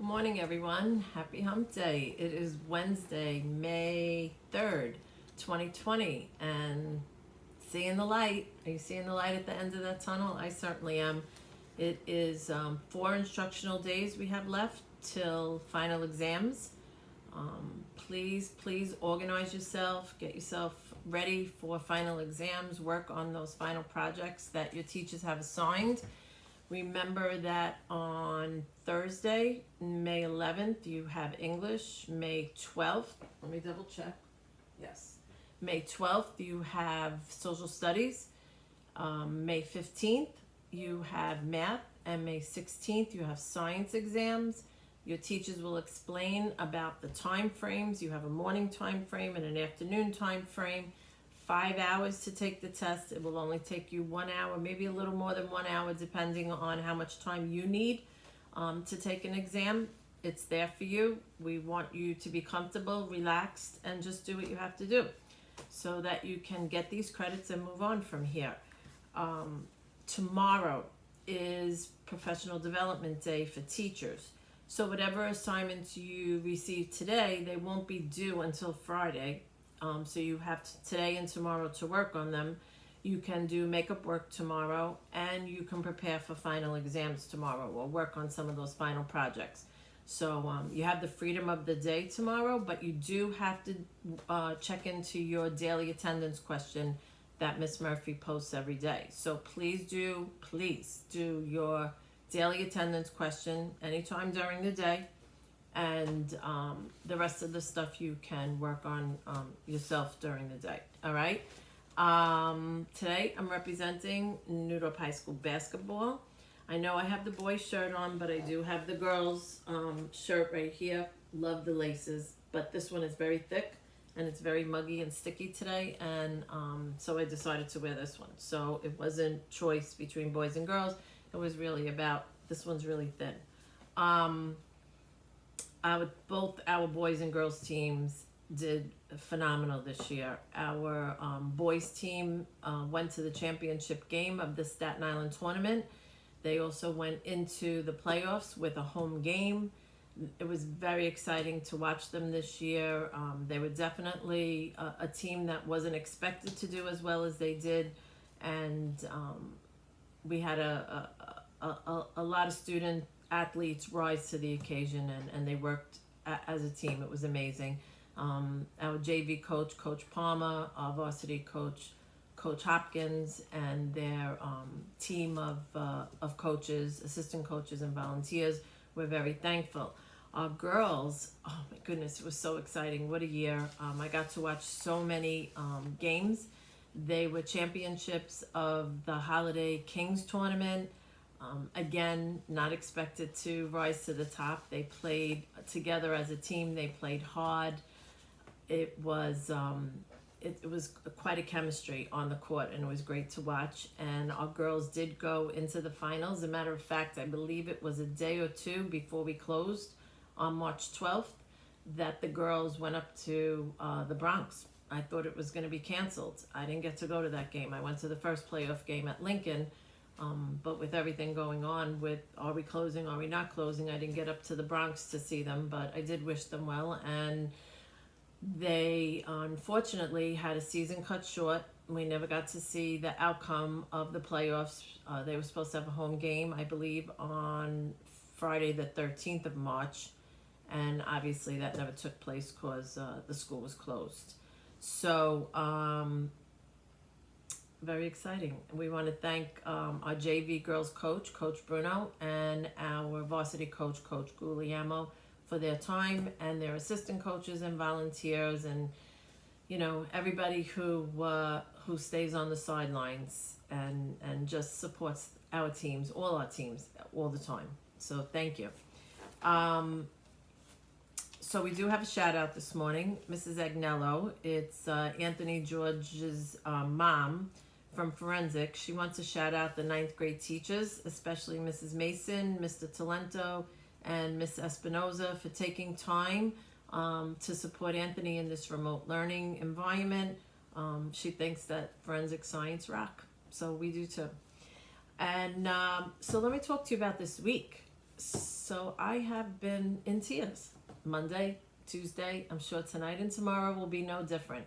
Good morning, everyone. Happy Hump Day. It is Wednesday, May 3rd, 2020, and seeing the light. Are you seeing the light at the end of that tunnel? I certainly am. It is 4 instructional days we have left till final exams. Please organize yourself, get yourself ready for final exams, work on those final projects that your teachers have assigned. Remember that on Thursday, May 11th, you have English. May 12th, let me double check. Yes. May 12th, you have social studies. May 15th, you have math. And May 16th, you have science exams. Your teachers will explain about the time frames. You have a morning time frame and an afternoon time frame. 5 hours to take the test. It will only take you 1 hour, maybe a little more than 1 hour, depending on how much time you need to take an exam. It's there for you. We want you to be comfortable, relaxed, and just do what you have to do so that you can get these credits and move on from here. Tomorrow is Professional Development Day for teachers. So whatever assignments you receive today, they won't be due until Friday. So you have today and tomorrow to work on them. You can do makeup work tomorrow, and you can prepare for final exams tomorrow or work on some of those final projects. So you have the freedom of the day tomorrow, but you do have to check into your daily attendance question that Miss Murphy posts every day. So please do your daily attendance question anytime during the day. And the rest of the stuff you can work on yourself during the day. All right. Today I'm representing New Dorp High School basketball. I know I have the boys' shirt on, but I do have the girls' shirt right here. Love the laces, but this one is very thick and it's very muggy and sticky today, and so I decided to wear this one. So it wasn't choice between boys and girls. It was really about this one's really thin. Both our boys and girls teams did phenomenal this year. Our boys team went to the championship game of the Staten Island tournament. They also went into the playoffs with a home game. It was very exciting to watch them this year. They were definitely a team that wasn't expected to do as well as they did, and we had a lot of student athletes rise to the occasion, and they worked as a team. It was amazing. Our JV coach, Coach Palmer, our varsity coach, Coach Hopkins, and their team of coaches, assistant coaches, and volunteers were very thankful. Our girls, oh my goodness, it was so exciting. What a year. I got to watch so many games. They were championships of the Holiday Kings tournament. Again, not expected to rise to the top. They played together as a team. They played hard. It was quite a chemistry on the court, and it was great to watch. And our girls did go into the finals. As a matter of fact, I believe it was a day or two before we closed on March 12th that the girls went up to the Bronx. I thought it was going to be canceled. I didn't get to go to that game. I went to the first playoff game at Lincoln. But with everything going on with are we closing, are we not closing, I didn't get up to the Bronx to see them, but I did wish them well. And they unfortunately had a season cut short. We never got to see the outcome of the playoffs. They were supposed to have a home game, I believe, on Friday the 13th of March. And obviously that never took place because the school was closed. So very exciting. We want to thank our JV girls coach, Coach Bruno, and our varsity coach, Coach Guglielmo, for their time, and their assistant coaches and volunteers, and everybody who stays on the sidelines and just supports our teams, all our teams, all the time. So thank you. So we do have a shout out this morning, Mrs. Agnello. It's Anthony George's mom from Forensic. She wants to shout out the 9th grade teachers, especially Mrs. Mason, Mr. Talento, and Miss Espinoza for taking time to support Anthony in this remote learning environment. She thinks that forensic science rock. So we do too. And so let me talk to you about this week. So I have been in tears. Monday, Tuesday, I'm sure tonight and tomorrow will be no different.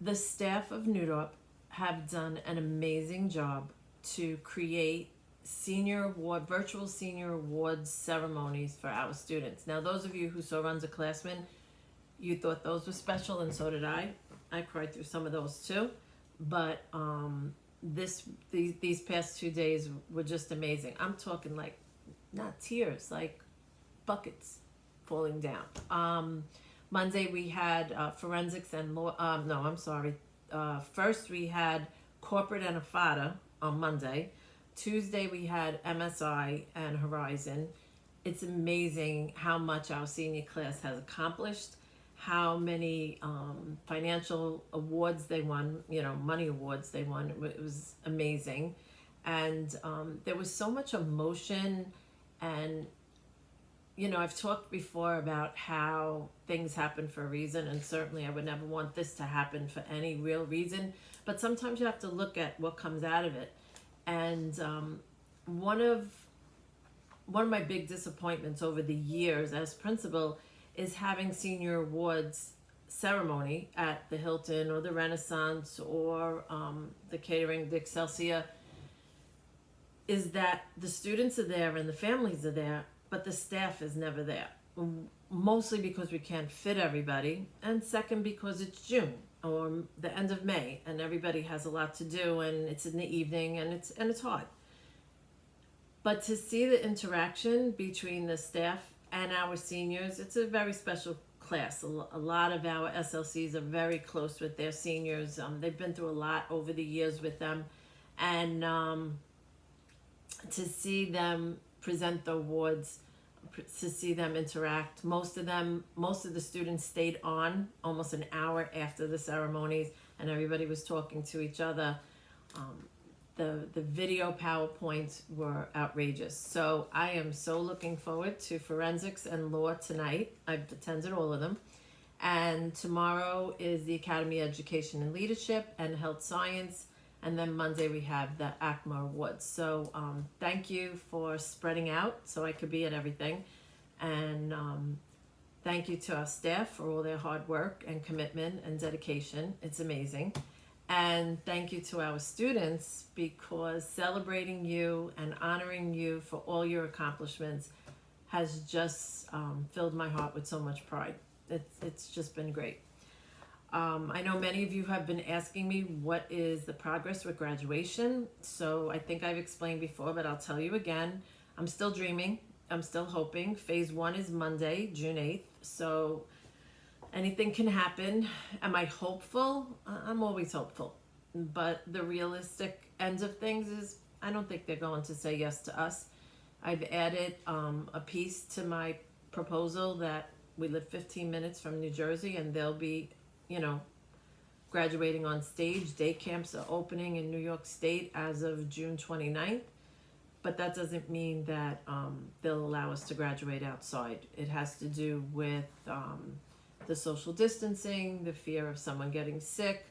The staff of Dorp have done an amazing job to create virtual senior awards ceremonies for our students. Now, those of you who saw Underclassmen, you thought those were special, and so did I. I cried through some of those too, but these past 2 days were just amazing. I'm talking like not tears, like buckets falling down. Monday we had forensics and law. No, I'm sorry. First we had corporate and AFADA on Monday. Tuesday we had MSI and Horizon. It's amazing how much our senior class has accomplished, how many financial awards they won, money awards they won. It was amazing. And there was so much emotion. And I've talked before about how things happen for a reason, and certainly I would never want this to happen for any real reason, but sometimes you have to look at what comes out of it. And one of my big disappointments over the years as principal is having senior awards ceremony at the Hilton or the Renaissance or the catering, the Excelsior, is that the students are there and the families are there, but the staff is never there. Mostly because we can't fit everybody, and second because it's June or the end of May and everybody has a lot to do, and it's in the evening, and it's hard. But to see the interaction between the staff and our seniors, it's a very special class. A lot of our SLCs are very close with their seniors. They've been through a lot over the years with them, and to see them present the awards, to see them interact. Most of the students stayed on almost an hour after the ceremonies, and everybody was talking to each other. The video PowerPoints were outrageous. So I am so looking forward to forensics and law tonight. I've attended all of them. And tomorrow is the Academy of Education and Leadership and Health Science. And then Monday we have the ACMA Awards. So thank you for spreading out so I could be at everything. And thank you to our staff for all their hard work and commitment and dedication. It's amazing. And thank you to our students, because celebrating you and honoring you for all your accomplishments has just filled my heart with so much pride. It's just been great. I know many of you have been asking me what is the progress with graduation. So I think I've explained before, but I'll tell you again. I'm still dreaming. I'm still hoping. Phase 1 is Monday, June 8th. So anything can happen. Am I hopeful? I'm always hopeful. But the realistic end of things is I don't think they're going to say yes to us. I've added a piece to my proposal that we live 15 minutes from New Jersey, and they'll be graduating on stage. Day camps are opening in New York State as of June 29th, but that doesn't mean that they'll allow us to graduate outside. It has to do with the social distancing, the fear of someone getting sick,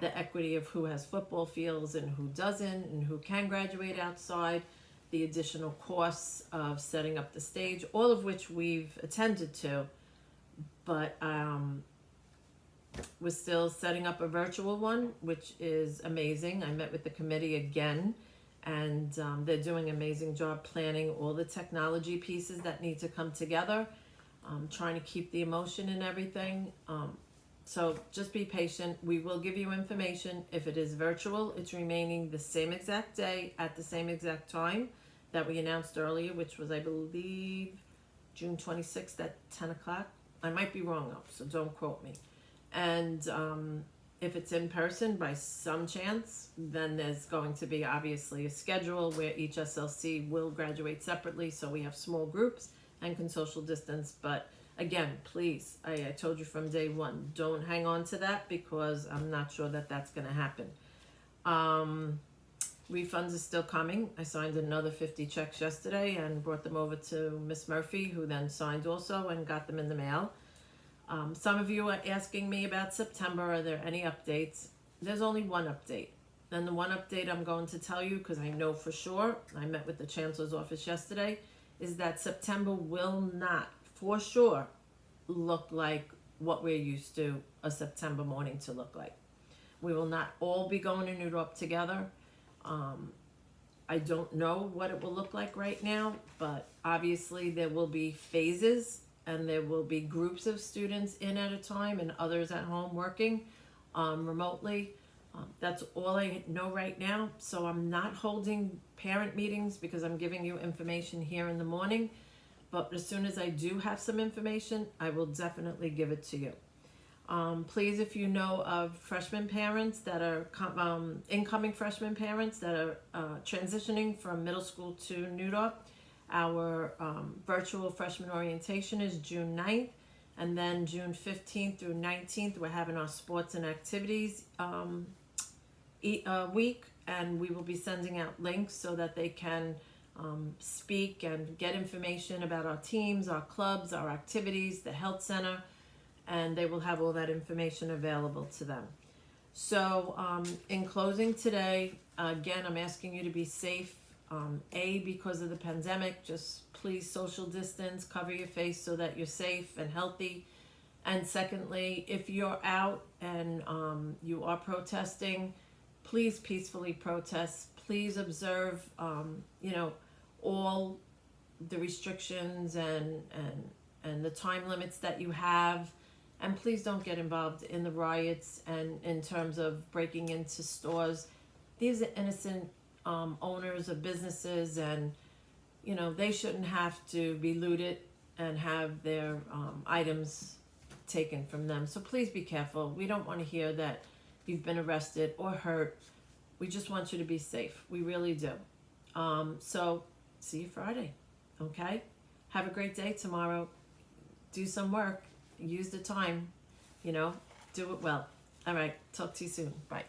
the equity of who has football fields and who doesn't, and who can graduate outside, the additional costs of setting up the stage, all of which we've attended to, but we're still setting up a virtual one, which is amazing. I met with the committee again, and they're doing an amazing job planning all the technology pieces that need to come together, trying to keep the emotion and everything. So just be patient. We will give you information. If it is virtual, it's remaining the same exact day at the same exact time that we announced earlier, which was, I believe, June 26th at 10 o'clock. I might be wrong though, so don't quote me. And if it's in person by some chance, then there's going to be obviously a schedule where each SLC will graduate separately, so we have small groups and can social distance. But again, please, I told you from day one, don't hang on to that, because I'm not sure that that's going to happen. Refunds are still coming. I signed another 50 checks yesterday and brought them over to Miss Murphy, who then signed also and got them in the mail. Some of you are asking me about September. Are there any updates? There's only one update. And the one update I'm going to tell you, because I know for sure, I met with the Chancellor's office yesterday, is that September will not, for sure, look like what we're used to a September morning to look like. We will not all be going to New Dorp together. I don't know what it will look like right now, but obviously there will be phases and there will be groups of students in at a time and others at home working remotely. That's all I know right now. So I'm not holding parent meetings because I'm giving you information here in the morning. But as soon as I do have some information, I will definitely give it to you. Please, if you know of freshman parents that are incoming freshman parents that are transitioning from middle school to New Dorp, our virtual freshman orientation is June 9th, and then June 15th through 19th, we're having our sports and activities week, and we will be sending out links so that they can speak and get information about our teams, our clubs, our activities, the health center, and they will have all that information available to them. So in closing today, again, I'm asking you to be safe. Because of the pandemic, just please social distance, cover your face so that you're safe and healthy. And secondly, if you're out and you are protesting, please peacefully protest. Please observe, all the restrictions and the time limits that you have. And please don't get involved in the riots and in terms of breaking into stores. These are innocent owners of businesses, and they shouldn't have to be looted and have their items taken from them. So please be careful. We don't want to hear that you've been arrested or hurt. We just want you to be safe. We really do. So see you Friday. Okay? Have a great day tomorrow. Do some work. Use the time, do it well. All right, talk to you soon. Bye.